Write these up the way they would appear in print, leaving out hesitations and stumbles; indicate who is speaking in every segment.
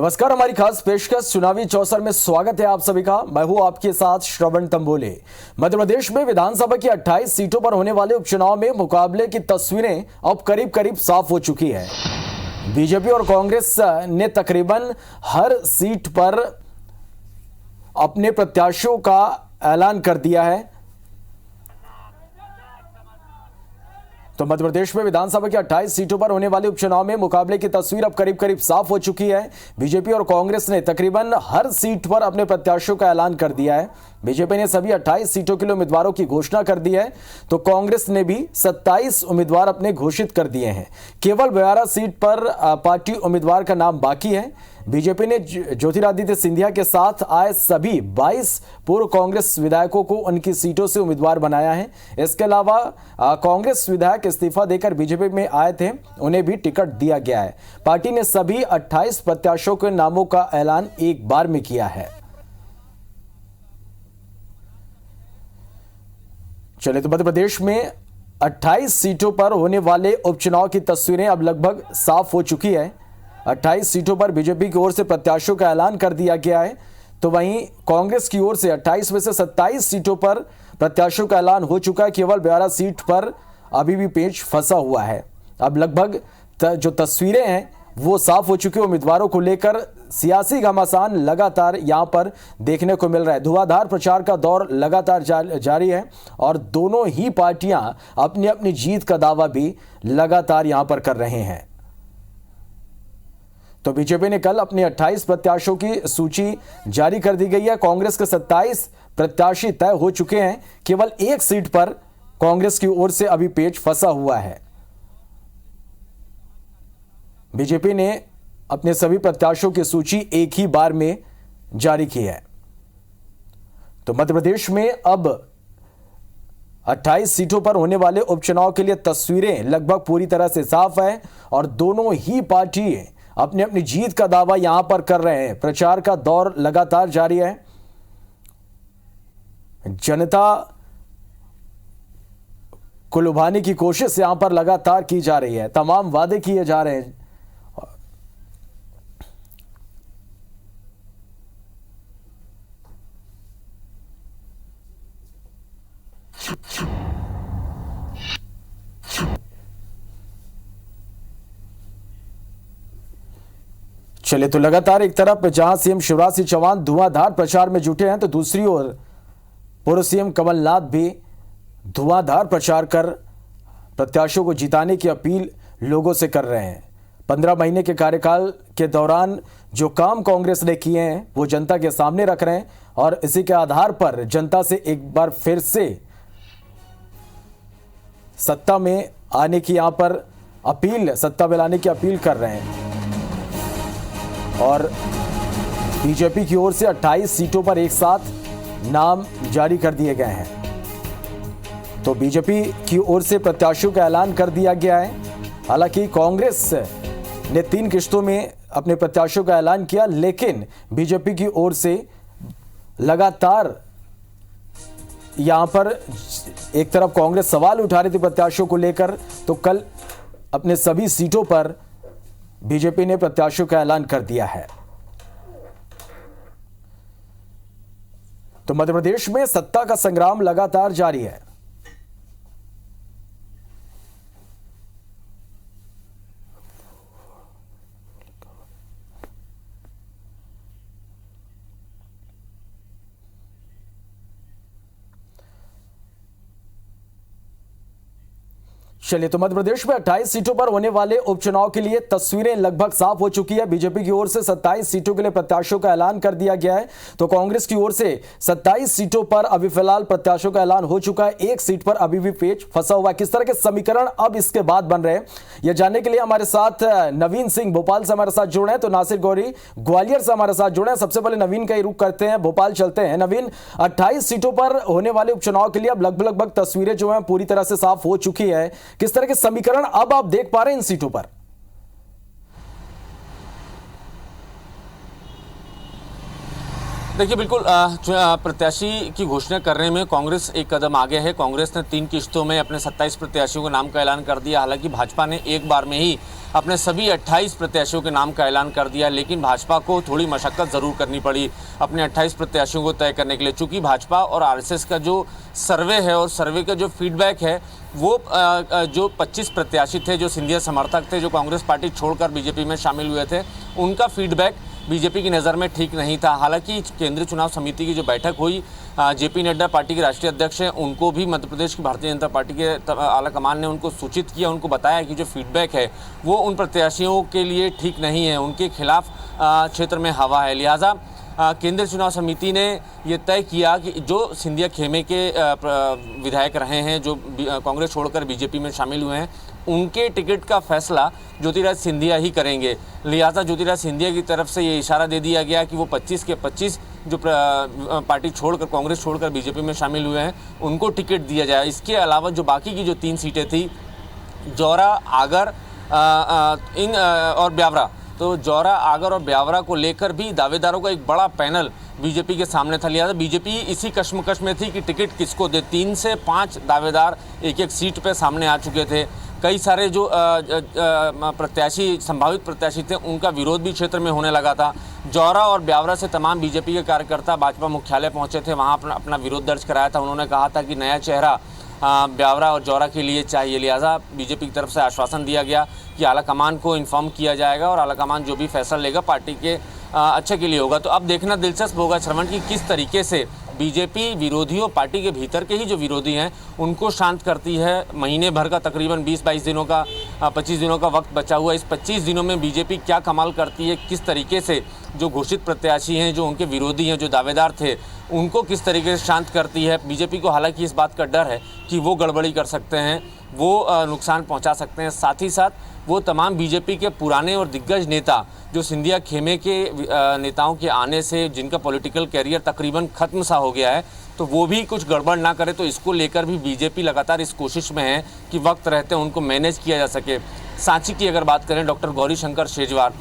Speaker 1: नमस्कार, हमारी खास पेशकश चुनावी चौसर में स्वागत है आप सभी का। मैं हूं आपके साथ श्रवण तंबोले। मध्य प्रदेश में विधानसभा की 28 सीटों पर होने वाले उपचुनाव में मुकाबले की तस्वीरें अब करीब करीब साफ हो चुकी है। बीजेपी और कांग्रेस ने तकरीबन हर सीट पर अपने प्रत्याशियों का ऐलान कर दिया है। तो मध्य प्रदेश में विधानसभा की 28 सीटों पर होने वाले उपचुनाव में मुकाबले की तस्वीर अब करीब करीब साफ हो चुकी है। बीजेपी और कांग्रेस ने तकरीबन हर सीट पर अपने प्रत्याशियों का ऐलान कर दिया है। बीजेपी ने सभी 28 सीटों के लिए उम्मीदवारों की घोषणा कर दी है, तो कांग्रेस ने भी 27 उम्मीदवार अपने घोषित कर दिए हैं। केवल 12 सीट पर पार्टी उम्मीदवार का नाम बाकी है। बीजेपी ने ज्योतिरादित्य सिंधिया के साथ आए सभी 22 पूर्व कांग्रेस विधायकों को उनकी सीटों से उम्मीदवार बनाया है। इसके अलावा कांग्रेस विधायक इस्तीफा देकर बीजेपी में आए थे, उन्हें भी टिकट दिया गया है। पार्टी ने सभी 28 प्रत्याशियों के नामों का ऐलान एक बार में किया है। चलिए, तो मध्य प्रदेश में 28 सीटों पर होने वाले उपचुनाव की तस्वीरें अब लगभग साफ हो चुकी है। 28 सीटों पर बीजेपी की ओर से प्रत्याशियों का ऐलान कर दिया गया है, तो वहीं कांग्रेस की ओर से 28 में से 27 सीटों पर प्रत्याशियों का ऐलान हो चुका है। केवल 12 सीट पर अभी भी पेच फंसा हुआ है। अब लगभग जो तस्वीरें हैं वो साफ हो चुकी है। उम्मीदवारों को लेकर सियासी घमासान लगातार यहां पर देखने को मिल रहा है। धुआंधार प्रचार का दौर लगातार जारी है और दोनों ही पार्टियां अपनी अपनी जीत का दावा भी लगातार यहां पर कर रहे हैं। तो बीजेपी ने कल अपने 28 प्रत्याशियों की सूची जारी कर दी गई है। कांग्रेस के 27 प्रत्याशी तय हो चुके हैं। केवल एक सीट पर कांग्रेस की ओर से अभी पेच फंसा हुआ है। बीजेपी ने अपने सभी प्रत्याशियों की सूची एक ही बार में जारी की है। तो मध्य प्रदेश में अब 28 सीटों पर होने वाले उपचुनाव के लिए तस्वीरें लगभग पूरी तरह से साफ है और दोनों ही पार्टी अपनी अपनी जीत का दावा यहां पर कर रहे हैं। प्रचार का दौर लगातार जारी है। जनता को लुभाने की कोशिश यहां पर लगातार की जा रही है। तमाम वादे किए जा रहे हैं। चलिए, तो लगातार एक तरफ जहां सीएम शिवराज सिंह चौहान धुआंधार प्रचार में जुटे हैं, तो दूसरी ओर पूर्व सीएम कमलनाथ भी धुआंधार प्रचार कर प्रत्याशियों को जिताने की अपील लोगों से कर रहे हैं। 15 महीने के कार्यकाल के दौरान जो काम कांग्रेस ने किए हैं वो जनता के सामने रख रहे हैं और इसी के आधार पर जनता से एक बार फिर से सत्ता में आने की यहां पर अपील, सत्ता में लाने की अपील कर रहे हैं। और बीजेपी की ओर से 28 सीटों पर एक साथ नाम जारी कर दिए गए हैं। तो बीजेपी की ओर से प्रत्याशियों का ऐलान कर दिया गया है। हालांकि कांग्रेस ने 3 किश्तों में अपने प्रत्याशियों का ऐलान किया, लेकिन बीजेपी की ओर से लगातार यहां पर एक तरफ कांग्रेस सवाल उठा रही थी प्रत्याशियों को लेकर, तो कल अपने सभी सीटों पर बीजेपी ने प्रत्याशियों का ऐलान कर दिया है। तो मध्य प्रदेश में सत्ता का संग्राम लगातार जारी है। चलिए, तो मध्य प्रदेश में 28 सीटों पर होने वाले उपचुनाव के लिए तस्वीरें लगभग साफ हो चुकी है। बीजेपी की ओर से 27 सीटों के लिए प्रत्याशियों का ऐलान कर दिया गया है, तो कांग्रेस की ओर से 27 सीटों पर अभी फिलहाल प्रत्याशियों का ऐलान हो चुका है। एक सीट पर अभी भी पेच फंसा हुआ है। किस तरह के समीकरण अब इसके बाद बन रहे हैं, यह जानने के लिए हमारे साथ नवीन सिंह भोपाल से हमारे साथ जुड़े हैं, तो नासिर गौरी ग्वालियर से हमारे साथ जुड़े हैं। सबसे पहले नवीन का ही रुख करते हैं, भोपाल चलते हैं। नवीन, 28 सीटों पर होने वाले उपचुनाव के लिए अब लगभग तस्वीरें जो है पूरी तरह से साफ हो चुकी है। किस तरह के समीकरण अब आप देख पा रहे हैं इन सीटों पर?
Speaker 2: देखिए बिल्कुल प्रत्याशी की घोषणा करने में कांग्रेस एक कदम आगे है। कांग्रेस ने 3 किश्तों में अपने 27 प्रत्याशियों के नाम का ऐलान कर दिया। हालांकि भाजपा ने एक बार में ही अपने सभी 28 प्रत्याशियों के नाम का ऐलान कर दिया, लेकिन भाजपा को थोड़ी मशक्कत ज़रूर करनी पड़ी अपने 28 प्रत्याशियों को तय करने के लिए। चूँकि भाजपा और आरएसएस का जो सर्वे है और सर्वे का जो फीडबैक है वो जो 25 प्रत्याशी थे, जो सिंधिया समर्थक थे, जो कांग्रेस पार्टी छोड़कर बीजेपी में शामिल हुए थे, उनका फीडबैक बीजेपी की नज़र में ठीक नहीं था। हालांकि केंद्रीय चुनाव समिति की जो बैठक हुई, जेपी नड्डा पार्टी के राष्ट्रीय अध्यक्ष हैं, उनको भी मध्य प्रदेश की भारतीय जनता पार्टी के आलाकमान ने उनको सूचित किया, उनको बताया कि जो फीडबैक है वो उन प्रत्याशियों के लिए ठीक नहीं है, उनके खिलाफ क्षेत्र में हवा है। लिहाजा केंद्रीय चुनाव समिति ने ये तय किया कि जो सिंधिया खेमे के विधायक रहे हैं, जो कांग्रेस छोड़कर बीजेपी में शामिल हुए हैं, उनके टिकट का फैसला ज्योतिराज सिंधिया ही करेंगे। लिहाजा ज्योतिराज सिंधिया की तरफ से ये इशारा दे दिया गया कि वो 25 के 25 जो पार्टी छोड़कर, कांग्रेस छोड़कर बीजेपी में शामिल हुए हैं, उनको टिकट दिया जाए। इसके अलावा जो बाकी की जो 3 सीटें थी, जौरा, आगर और ब्यावरा, तो जौरा, आगर और ब्यावरा को लेकर भी दावेदारों का एक बड़ा पैनल बीजेपी के सामने था। लिहाजा बीजेपी इसी कश्मकश में थी कि टिकट किसको दे। 3 से 5 दावेदार एक सीट पे सामने आ चुके थे। कई सारे जो प्रत्याशी, संभावित प्रत्याशी थे, उनका विरोध भी क्षेत्र में होने लगा था। जौरा और ब्यावरा से तमाम बीजेपी के कार्यकर्ता भाजपा मुख्यालय पहुंचे थे, वहां अपना विरोध दर्ज कराया था। उन्होंने कहा था कि नया चेहरा ब्यावरा और जौरा के लिए चाहिए। लिहाजा बीजेपी की तरफ से आश्वासन दिया गया कि आलाकमान को इन्फॉर्म किया जाएगा और आलाकमान जो भी फैसला लेगा पार्टी के अच्छे के लिए होगा। तो अब देखना दिलचस्प होगा श्रवण की किस तरीके से बीजेपी विरोधियों, पार्टी के भीतर के ही जो विरोधी हैं, उनको शांत करती है। महीने भर का तकरीबन 20-22 दिनों का 25 दिनों का वक्त बचा हुआ है। इस 25 दिनों में बीजेपी क्या कमाल करती है, किस तरीके से जो घोषित प्रत्याशी हैं, जो उनके विरोधी हैं, जो दावेदार थे, उनको किस तरीके से शांत करती है। बीजेपी को हालांकि इस बात का डर है कि वो गड़बड़ी कर सकते हैं, वो नुकसान पहुंचा सकते हैं। साथ ही साथ वो तमाम बीजेपी के पुराने और दिग्गज नेता, जो सिंधिया खेमे के नेताओं के आने से जिनका पॉलिटिकल कैरियर तकरीबन ख़त्म सा हो गया है, तो वो भी कुछ गड़बड़ ना करे। तो इसको लेकर भी बीजेपी लगातार इस कोशिश में है कि वक्त रहते उनको मैनेज किया जा सके। सांची की अगर बात करें, डॉक्टर गौरीशंकर शेजवार,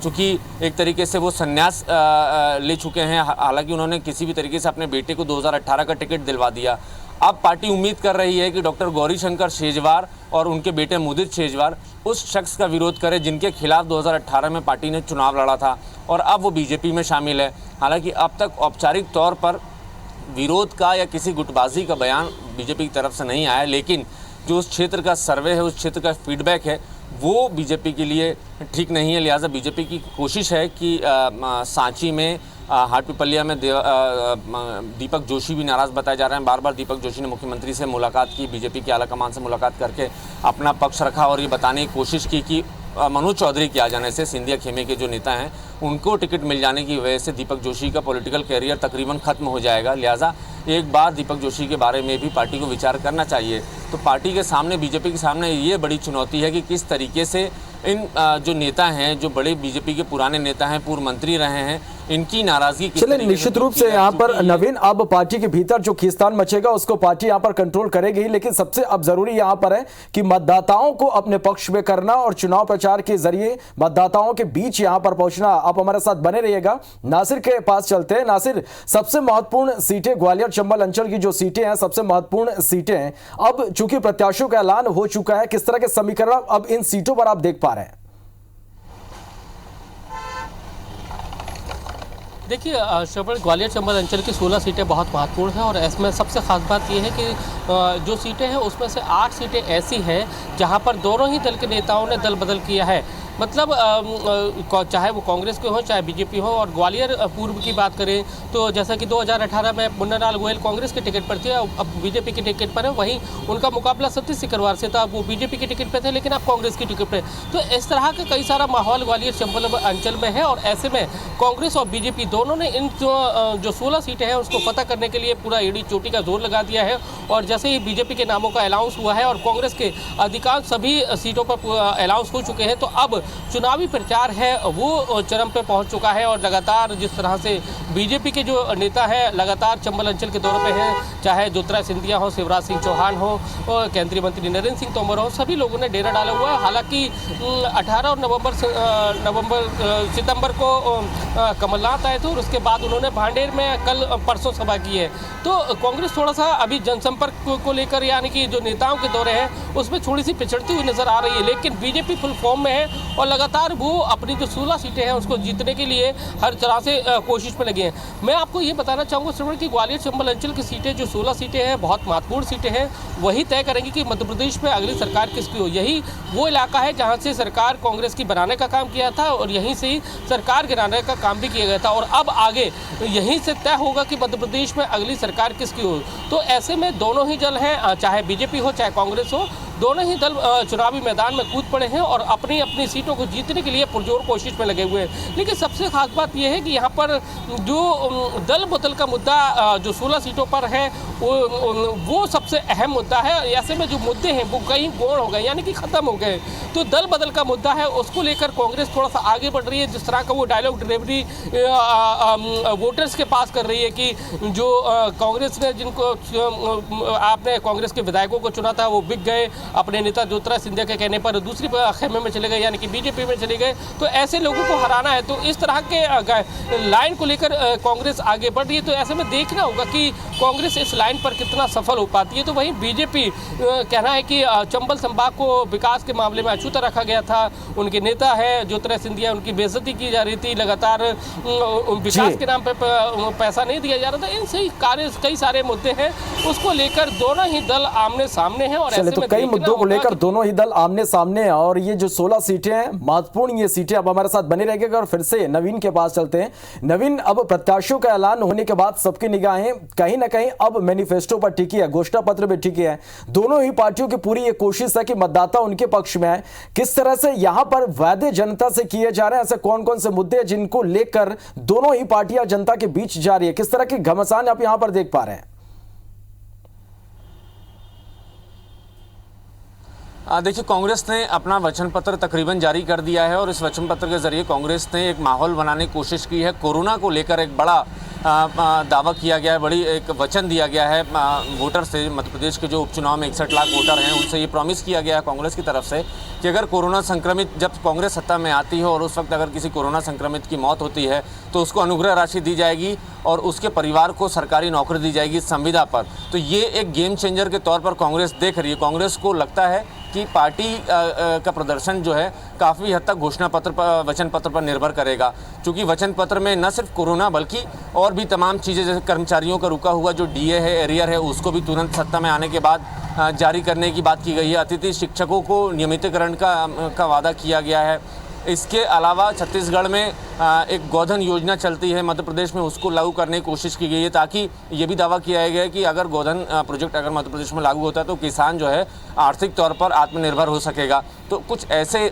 Speaker 2: चूँकि एक तरीके से वो संन्यास ले चुके हैं, हालांकि उन्होंने किसी भी तरीके से अपने बेटे को 2018 का टिकट दिलवा दिया। अब पार्टी उम्मीद कर रही है कि डॉक्टर गौरीशंकर शेजवार और उनके बेटे मुदित शेजवार उस शख्स का विरोध करें जिनके खिलाफ 2018 में पार्टी ने चुनाव लड़ा था और अब वो बीजेपी में शामिल है। हालांकि अब तक औपचारिक तौर पर विरोध का या किसी गुटबाजी का बयान बीजेपी की तरफ से नहीं आया, लेकिन जो उस क्षेत्र का सर्वे है, उस क्षेत्र का फीडबैक है, वो बीजेपी के लिए ठीक नहीं है। लिहाजा बीजेपी की कोशिश है कि सांची में, हाटपिपलिया में दीपक जोशी भी नाराज़ बताए जा रहे हैं। बार बार दीपक जोशी ने मुख्यमंत्री से मुलाकात की, बीजेपी के आलाकमान से मुलाकात करके अपना पक्ष रखा और ये बताने की कोशिश की कि मनोज चौधरी के आ जाने से सिंधिया खेमे के जो नेता हैं, उनको टिकट मिल जाने की वजह से दीपक जोशी का पॉलिटिकल कैरियर तकरीबन ख़त्म हो जाएगा। लिहाजा एक बार दीपक जोशी के बारे में भी पार्टी को विचार करना चाहिए। तो पार्टी के सामने, बीजेपी के सामने ये बड़ी चुनौती है कि किस तरीके से इन जो नेता हैं, जो बड़े बीजेपी के पुराने नेता हैं, पूर्व मंत्री रहे हैं, इनकी नाराजगी
Speaker 1: चलिए निश्चित रूप से यहाँ पर नवीन, अब पार्टी के भीतर जो खींचतान मचेगा उसको पार्टी यहाँ पर कंट्रोल करेगी, लेकिन सबसे अब जरूरी यहाँ पर है कि मतदाताओं को अपने पक्ष में करना और चुनाव प्रचार के जरिए मतदाताओं के बीच यहाँ पर पहुंचना। आप हमारे साथ बने रहिएगा। नासिर के पास चलते हैं। नासिर, सबसे महत्वपूर्ण सीटें, ग्वालियर चंबल अंचल की जो सीटें हैं, सबसे महत्वपूर्ण सीटें हैं, अब चूंकि प्रत्याशियों का ऐलान हो चुका है, किस तरह के समीकरण अब इन सीटों पर आप देख पा रहे हैं?
Speaker 3: देखिए श्रवण, ग्वालियर चंबल अंचल की 16 सीटें बहुत महत्वपूर्ण हैं और इसमें सबसे खास बात यह है कि जो सीटें हैं उसमें से 8 सीटें ऐसी हैं जहां पर दोनों ही दल के नेताओं ने दल बदल किया है। मतलब चाहे वो कांग्रेस के हो चाहे बीजेपी हो। और ग्वालियर पूर्व की बात करें तो जैसा कि 2018 में मुन्नालाल गोयल कांग्रेस के टिकट पर थे, अब बीजेपी के टिकट पर है। वहीं उनका मुकाबला सतीश सिकरवार से था, वो बीजेपी के टिकट पर थे लेकिन अब कांग्रेस की टिकट पर। तो इस तरह का कई सारा माहौल ग्वालियर चंबल अंचल में है और ऐसे में कांग्रेस और बीजेपी दोनों ने इन जो 16 सीटें हैं उसको फतह करने के लिए पूरा एड़ी चोटी का जोर लगा दिया है। और जैसे ही बीजेपी के नामों का अनाउंस हुआ है और कांग्रेस के अधिकांश सभी सीटों पर अनाउंस हो चुके हैं, तो अब चुनावी प्रचार है वो चरम पे पहुंच चुका है और लगातार जिस तरह से बीजेपी के जो नेता हैं लगातार चंबल अंचल के दौरे पे हैं, चाहे ज्योतिरादित्य सिंधिया हो, शिवराज सिंह चौहान हो और केंद्रीय मंत्री नरेंद्र सिंह तोमर हो, सभी लोगों ने डेरा डाला हुआ है। हालांकि 18 और सितंबर को कमलनाथ आए थे और उसके बाद उन्होंने भांडेर में कल परसों सभा की है। तो कांग्रेस थोड़ा सा अभी जनसंपर्क को लेकर यानी कि जो नेताओं के दौरे हैं उसमें थोड़ी सी पिछड़ती हुई नजर आ रही है, लेकिन बीजेपी फुल फॉर्म में है और लगातार वो अपनी जो 16 सीटें हैं उसको जीतने के लिए हर तरह से कोशिश में लगे हैं। मैं आपको ये बताना चाहूँगा श्रवण कि ग्वालियर चंबल अंचल की सीटें जो 16 सीटें हैं बहुत महत्वपूर्ण सीटें हैं, वही तय करेंगी कि मध्य प्रदेश में अगली सरकार किसकी हो। यही वो इलाका है जहाँ से सरकार कांग्रेस की बनाने का काम किया था और यहीं से ही सरकार गिराने का काम भी किया गया था और अब आगे यहीं से तय होगा कि मध्य प्रदेश में अगली सरकार किसकी हो। तो ऐसे में दोनों ही दल हैं, चाहे बीजेपी हो चाहे कांग्रेस हो, दोनों ही दल चुनावी मैदान में कूद पड़े हैं और अपनी अपनी सीटों को जीतने के लिए पुरजोर कोशिश में लगे हुए हैं। लेकिन सबसे खास बात यह है कि यहाँ पर जो दल बदल का मुद्दा जो 16 सीटों पर है वो सबसे अहम मुद्दा है। ऐसे में जो मुद्दे हैं वो कहीं गौण हो गए यानी कि ख़त्म हो गए। तो दल बदल का मुद्दा है उसको लेकर कांग्रेस थोड़ा सा आगे बढ़ रही है। जिस तरह का वो डायलॉग डिलीवरी वोटर्स के पास कर रही है कि जो कांग्रेस ने जिनको आपने कांग्रेस के विधायकों को चुना था वो बिक गए, अपने नेता ज्योतिरादित्य सिंधिया के कहने पर दूसरी खेमे में चले गए यानी कि बीजेपी में चले गए। तो ऐसे लोगों को हराना है, तो इस तरह के लाइन को लेकर कांग्रेस आगे बढ़ रही है। तो ऐसे में देखना होगा कि कांग्रेस इस लाइन पर कितना सफल हो पाती है। तो वहीं बीजेपी कहना है कि चंबल संभाग को विकास के मामले में अछूता रखा गया था, उनके नेता है ज्योतिरादित्य सिंधिया, उनकी बेइज्जती की जा रही थी, लगातार विकास के नाम पर पैसा नहीं दिया जा रहा था। इन सही कार्य कई सारे मुद्दे हैं, उसको लेकर दोनों ही दल आमने सामने हैं और ऐसे में
Speaker 1: कई मुद्दों को लेकर दोनों ही दल आमने सामने हैं। और ये जो 16 सीटें हैं महत्वपूर्ण ये सीटें, अब हमारे साथ बने रहेंगे और फिर से नवीन के पास चलते हैं। नवीन, अब प्रत्याशियों का ऐलान होने के बाद सबकी निगाहें कहीं ना कहीं अब मैनिफेस्टो पर टिकी है, घोषणा पत्र पर टिकी है। दोनों ही पार्टियों की पूरी ये कोशिश है कि मतदाता उनके पक्ष में है। किस तरह से यहां पर वादे जनता से किए जा रहे हैं, ऐसे कौन कौन से मुद्दे हैं जिनको लेकर दोनों ही पार्टियां जनता के बीच जा रही है, किस तरह की घमासान आप यहां पर देख पा रहे हैं?
Speaker 2: देखिए, कांग्रेस ने अपना वचन पत्र तकरीबन जारी कर दिया है और इस वचन पत्र के जरिए कांग्रेस ने एक माहौल बनाने की कोशिश की है। कोरोना को लेकर एक बड़ा दावा किया गया है, बड़ी एक वचन दिया गया है वोटर से। मध्य प्रदेश के जो उपचुनाव में 61 लाख वोटर हैं उनसे ये प्रॉमिस किया गया है कांग्रेस की तरफ से कि अगर कोरोना संक्रमित, जब कांग्रेस सत्ता में आती है और उस वक्त अगर किसी कोरोना संक्रमित की मौत होती है तो उसको अनुग्रह राशि दी जाएगी और उसके परिवार को सरकारी नौकरी दी जाएगी संविदा पर। तो ये एक गेम चेंजर के तौर पर कांग्रेस देख रही है। कांग्रेस को लगता है कि पार्टी का प्रदर्शन जो है काफ़ी हद तक घोषणा पत्र पर, वचन पत्र पर निर्भर करेगा, क्योंकि वचन पत्र में न सिर्फ कोरोना बल्कि और भी तमाम चीज़ें, जैसे कर्मचारियों का रुका हुआ जो डीए है, एरियर है, उसको भी तुरंत सत्ता में आने के बाद जारी करने की बात की गई है। अतिथि शिक्षकों को नियमितीकरण का वादा किया गया है। इसके अलावा छत्तीसगढ़ में एक गोधन योजना चलती है मध्य प्रदेश में, उसको लागू करने की कोशिश की गई है, ताकि ये भी दावा किया गया है कि अगर गोधन प्रोजेक्ट अगर मध्य प्रदेश में लागू होता है तो किसान जो है आर्थिक तौर पर आत्मनिर्भर हो सकेगा। तो कुछ ऐसे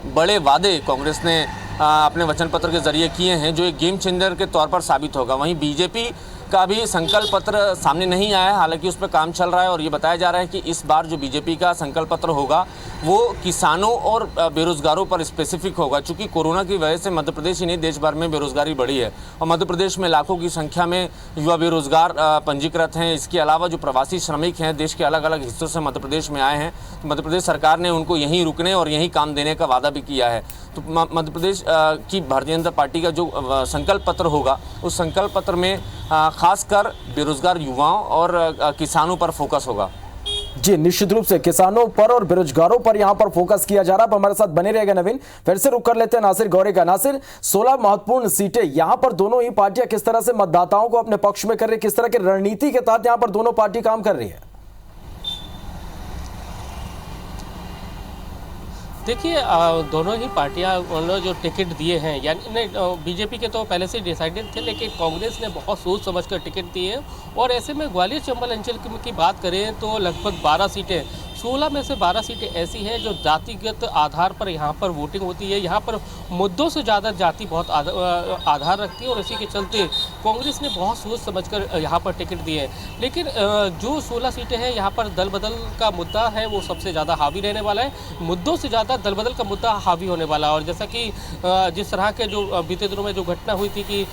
Speaker 2: बड़े वादे कांग्रेस ने अपने वचन पत्र के जरिए किए हैं जो एक गेम चेंजर के तौर पर साबित होगा। वहीं बीजेपी का भी संकल्प पत्र सामने नहीं आया है, हालांकि उस पर काम चल रहा है और ये बताया जा रहा है कि इस बार जो बीजेपी का संकल्प पत्र होगा वो किसानों और बेरोजगारों पर स्पेसिफिक होगा, क्योंकि कोरोना की वजह से मध्य प्रदेश ही नहीं देश भर में बेरोजगारी बढ़ी है और मध्य प्रदेश में लाखों की संख्या में युवा बेरोजगार पंजीकृत हैं। इसके अलावा जो प्रवासी श्रमिक हैं देश के अलग अलग हिस्सों से मध्य प्रदेश में आए हैं, तो मध्य प्रदेश सरकार ने उनको यहीं रुकने और यहीं काम देने का वादा भी किया है। तो मध्य प्रदेश की भारतीय जनता पार्टी का जो संकल्प पत्र होगा उस संकल्प पत्र में खासकर बेरोजगार युवाओं और किसानों पर फोकस होगा।
Speaker 1: जी, निश्चित रूप से किसानों पर और बेरोजगारों पर यहां पर फोकस किया जा रहा है। हमारे साथ बने रहेगा नवीन। फिर से रुक कर लेते हैं नासिर गौरे का। नासिर, 16 महत्वपूर्ण सीटें, यहां पर दोनों ही पार्टियां किस तरह से मतदाताओं को अपने पक्ष में कर रही है, किस तरह की रणनीति के तहत यहां पर दोनों पार्टी काम कर रही है?
Speaker 3: देखिए, दोनों ही पार्टियां उन्होंने जो टिकट दिए हैं, यानी बीजेपी के तो पहले से डिसाइडेड थे, लेकिन कांग्रेस ने बहुत सोच समझ कर टिकट दिए और ऐसे में ग्वालियर चंबल अंचल की बात करें तो लगभग 12 सीटें, 16 में से 12 सीटें ऐसी हैं जो जातिगत आधार पर यहाँ पर वोटिंग होती है। यहाँ पर मुद्दों से ज़्यादा जाति बहुत आधार रखती है और इसी के चलते कांग्रेस ने बहुत सोच समझकर यहाँ पर टिकट दिए हैं। लेकिन जो 16 सीटें हैं यहाँ पर दल बदल का मुद्दा है वो सबसे ज़्यादा हावी रहने वाला है। मुद्दों से ज़्यादा दल बदल का मुद्दा हावी होने वाला है। और जैसा कि जिस तरह के जो बीते दिनों में जो घटना हुई थी कि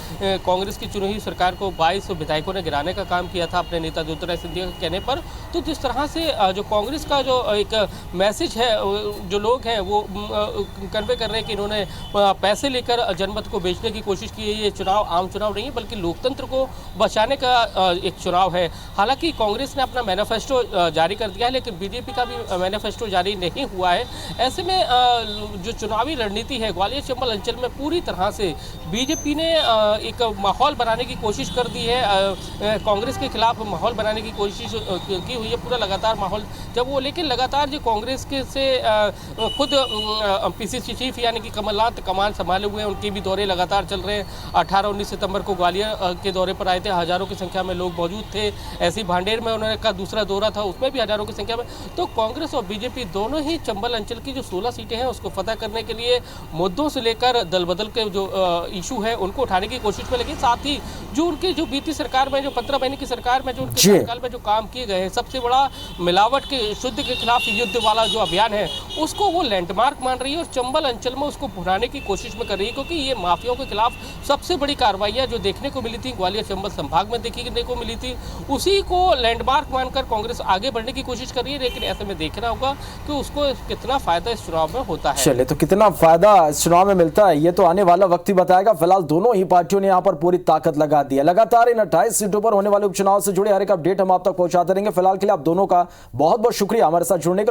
Speaker 3: कांग्रेस की चुनी हुई सरकार को 22 विधायकों ने गिराने का काम किया था अपने नेता ज्योतिरादित्य सिंधिया के कहने पर, तो जिस तरह से जो कांग्रेस का जो एक मैसेज है जो लोग हैं वो कन्वे कर रहे हैं कि इन्होंने पैसे लेकर जनमत को बेचने की कोशिश की है। ये चुनाव आम चुनाव नहीं है बल्कि लोकतंत्र को बचाने का एक चुनाव है। हालांकि कांग्रेस ने अपना मैनिफेस्टो जारी कर दिया है लेकिन बीजेपी का भी मैनिफेस्टो जारी नहीं हुआ है। ऐसे में जो चुनावी रणनीति है ग्वालियर चंबल अंचल में पूरी तरह से बीजेपी ने एक माहौल बनाने की कोशिश कर दी है। कांग्रेस के खिलाफ माहौल बनाने की कोशिश की हुई है पूरा लगातार माहौल जब वो, लेकिन लगातार जो कांग्रेस के से खुद पीसीसी चीफ यानी कि कमलनाथ कमान संभाले हुए हैं, उनके भी दौरे लगातार चल रहे हैं। 18-19 सितंबर को ग्वालियर के दौरे पर आए थे, हजारों की संख्या में लोग मौजूद थे। ऐसी भांडेर में उन्होंने का दूसरा दौरा था, उसमें भी हजारों की संख्या में। तो कांग्रेस और बीजेपी दोनों ही चंबल अंचल की जो 16 सीटें हैं उसको फतह करने के लिए मुद्दों से लेकर दल बदल के जो इशू है उनको उठाने की कोशिश में लगी। साथ ही जो उनकी जो बीती सरकार में जो 15 महीने की सरकार में जो उनके कार्यकाल में जो काम किए गए हैं, सबसे बड़ा मिलावट के शुद्ध के खिलाफ युद्ध वाला जो अभियान है उसको वो लैंडमार्क मान रही है और चंबल अंचल में उसको भुनाने की कोशिश में कर रही है। क्योंकि ये माफियाओं के खिलाफ सबसे बड़ी कार्रवाइयां जो देखने को मिली थी ग्वालियर चंबल संभाग में देखने को मिली थी, उसी को लैंडमार्क मानकर कांग्रेस आगे बढ़ने की कोशिश कर रही है। लेकिन ऐसे में देखना होगा कि उसको कितना फायदा इस चुनाव में होता है।
Speaker 1: चलिए, तो कितना फायदा इस चुनाव में मिलता है ये तो आने वाला वक्त ही बताएगा। फिलहाल दोनों ही पार्टियों ने यहाँ पर पूरी ताकत लगा दी है। लगातार इन 28 सीटों पर होने वाले उपचुनाव से जुड़े हर एक अपडेट हम आप तक पहुंचाते रहेंगे। फिलहाल के लिए आप दोनों का बहुत बहुत शुक्रिया हमारे साथ जुड़ने के लिए।